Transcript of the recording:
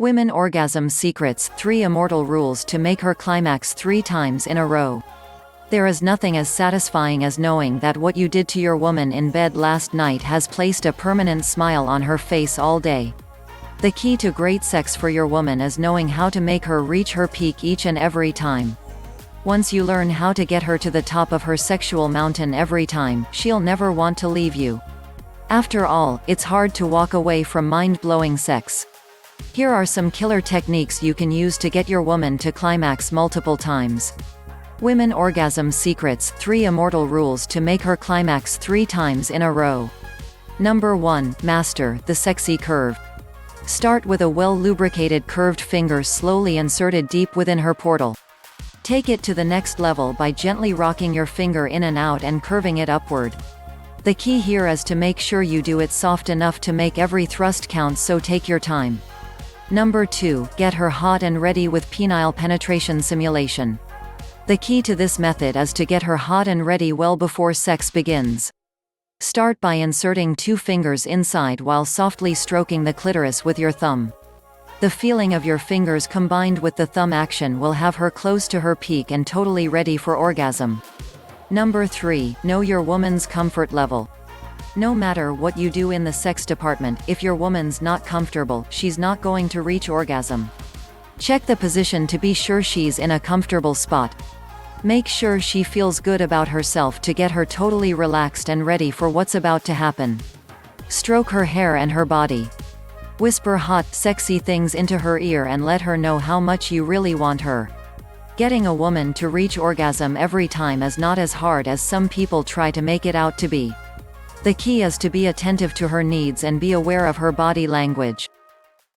Women orgasm secrets, 3 immortal rules to make her climax 3 times in a row. There is nothing as satisfying as knowing that what you did to your woman in bed last night has placed a permanent smile on her face all day. The key to great sex for your woman is knowing how to make her reach her peak each and every time. Once you learn how to get her to the top of her sexual mountain every time, she'll never want to leave you. After all, it's hard to walk away from mind-blowing sex. Here are some killer techniques you can use to get your woman to climax multiple times. Women orgasm secrets, 3 immortal rules to make her climax 3 times in a row. Number 1. Master the sexy curve. Start with a well-lubricated curved finger slowly inserted deep within her portal. Take it to the next level by gently rocking your finger in and out and curving it upward. The key here is to make sure you do it soft enough to make every thrust count, so take your time. Number 2. Get her hot and ready with penile penetration simulation. The key to this method is to get her hot and ready well before sex begins. Start by inserting 2 fingers inside while softly stroking the clitoris with your thumb. The feeling of your fingers combined with the thumb action will have her close to her peak and totally ready for orgasm. Number 3. Know your woman's comfort level. No matter what you do in the sex department, if your woman's not comfortable, she's not going to reach orgasm. Check the position to be sure she's in a comfortable spot. Make sure she feels good about herself to get her totally relaxed and ready for what's about to happen. Stroke her hair and her body. Whisper hot, sexy things into her ear and let her know how much you really want her. Getting a woman to reach orgasm every time is not as hard as some people try to make it out to be. The key is to be attentive to her needs and be aware of her body language.